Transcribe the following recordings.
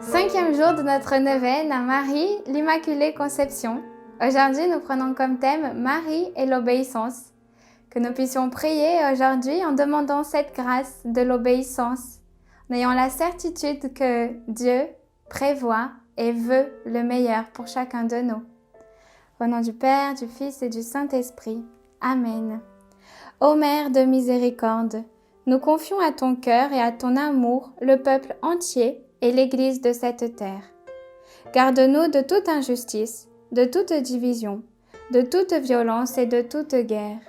5e jour de notre neuvaine à Marie, l'Immaculée Conception. Aujourd'hui, nous prenons comme thème Marie et l'obéissance. Que nous puissions prier aujourd'hui en demandant cette grâce de l'obéissance, en ayant la certitude que Dieu prévoit et veut le meilleur pour chacun de nous. Au nom du Père, du Fils et du Saint-Esprit. Amen. Ô Mère de miséricorde, nous confions à ton cœur et à ton amour le peuple entier et l'Église de cette terre. Garde-nous de toute injustice, de toute division, de toute violence et de toute guerre.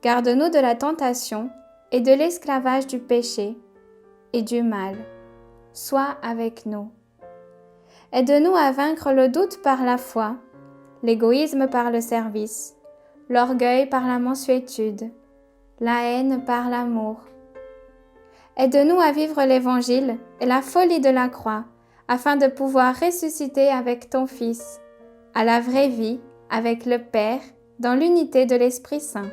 Garde-nous de la tentation et de l'esclavage du péché et du mal. Sois avec nous. Aide-nous à vaincre le doute par la foi, l'égoïsme par le service, l'orgueil par la mansuétude, la haine par l'amour. Aide-nous à vivre l'Évangile et la folie de la croix, afin de pouvoir ressusciter avec ton Fils, à la vraie vie, avec le Père, dans l'unité de l'Esprit Saint.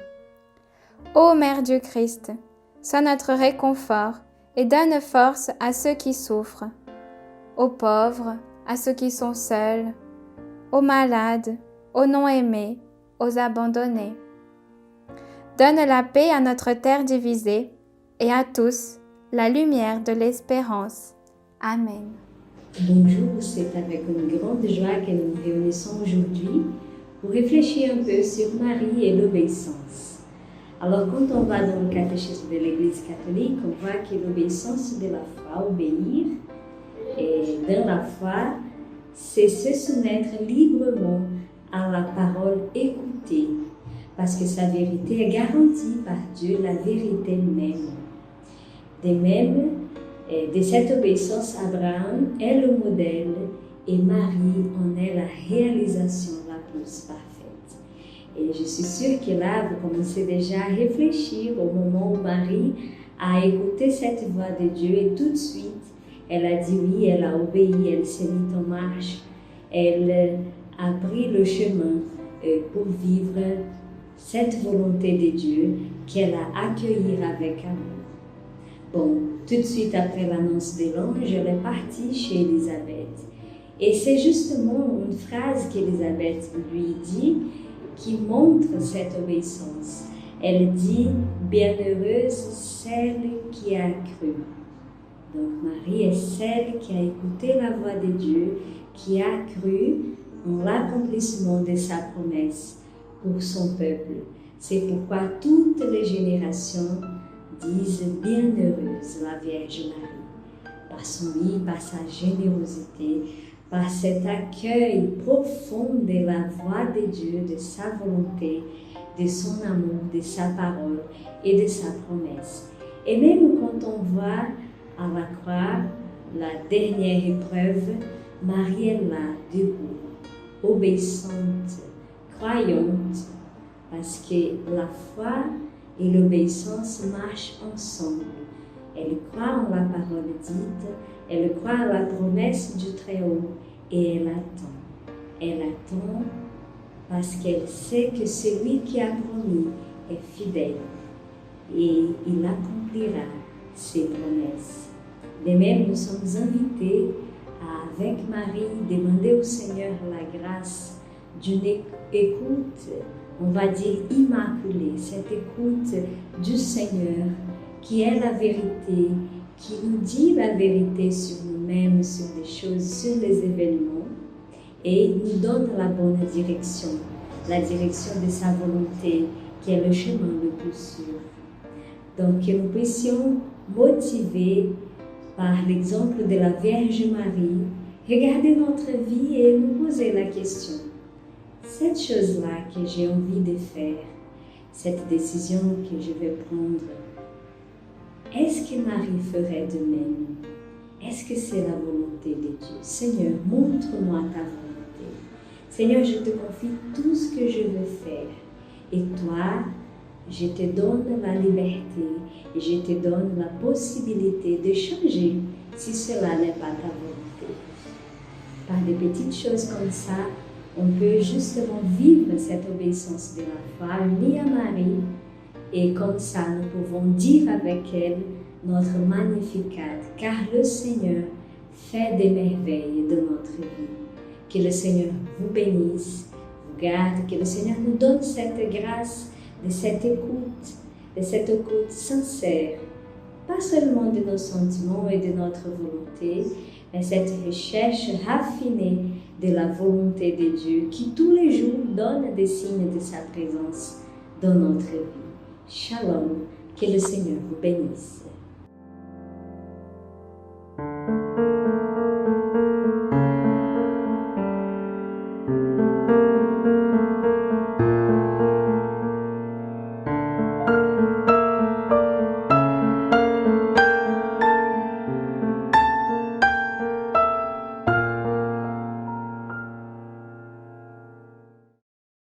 Ô Mère du Christ, sois notre réconfort et donne force à ceux qui souffrent, aux pauvres, à ceux qui sont seuls, aux malades, aux non-aimés, aux abandonnés. Donne la paix à notre terre divisée et à tous la lumière de l'espérance. Amen. Bonjour, c'est avec une grande joie que nous nous réunissons aujourd'hui pour réfléchir un peu sur Marie et l'obéissance. Alors, quand on va dans le catéchisme de l'Église catholique, on voit que l'obéissance de la foi, obéir, et dans la foi, c'est se soumettre librement à la parole écoutée, parce que sa vérité est garantie par Dieu, la vérité même. De même, de cette obéissance, Abraham est le modèle et Marie en est la réalisation la plus parfaite. Et je suis sûre que là, vous commencez déjà à réfléchir au moment où Marie a écouté cette voix de Dieu et tout de suite, elle a dit oui, elle a obéi, elle s'est mise en marche, elle a pris le chemin pour vivre cette volonté de Dieu qu'elle a accueillie avec amour. Bon, tout de suite après l'annonce de l'ange, elle est partie chez Élisabeth. Et c'est justement une phrase qu'Élisabeth lui dit qui montre cette obéissance. Elle dit « Bienheureuse celle qui a cru ». Donc Marie est celle qui a écouté la voix de Dieu, qui a cru en l'accomplissement de sa promesse pour son peuple. C'est pourquoi toutes les générations disent bienheureuse la Vierge Marie, par son lit, par sa générosité, par cet accueil profond de la voix de Dieu, de sa volonté, de son amour, de sa parole et de sa promesse. Et même quand on voit à la croix la dernière épreuve, Marie est là, debout, obéissante, croyante, parce que la foi et l'obéissance marchent ensemble. Elle croit en la parole dite, elle croit en la promesse du Très-Haut et elle attend. Elle attend parce qu'elle sait que celui qui a promis est fidèle et il accomplira ses promesses. De même, nous sommes invités à, avec Marie, demander au Seigneur la grâce d'une écoute, on va dire immaculée, cette écoute du Seigneur qui est la vérité, qui nous dit la vérité sur nous-mêmes, sur les choses, sur les événements et nous donne la bonne direction, la direction de sa volonté qui est le chemin le plus sûr. Donc que nous puissions motiver par l'exemple de la Vierge Marie, regarder notre vie et nous poser la question. Cette chose-là que j'ai envie de faire, cette décision que je vais prendre, est-ce que Marie ferait de même? Est-ce que c'est la volonté de Dieu? Seigneur, montre-moi ta volonté. Seigneur, je te confie tout ce que je veux faire. Et toi, je te donne la liberté et je te donne la possibilité de changer si cela n'est pas ta volonté. Par des petites choses comme ça, on peut justement vivre cette obéissance de la foi unie à Marie et comme ça nous pouvons dire avec elle notre Magnificat, car le Seigneur faire des merveilles dans notre vie. Que le Seigneur vous bénisse, vous garde, que le Seigneur nous donne cette grâce de cette écoute sincère, pas seulement de nos sentiments et de notre volonté, mais cette recherche raffinée de la volonté de Dieu qui tous les jours donne des signes de sa présence dans notre vie. Shalom, que le Seigneur vous bénisse.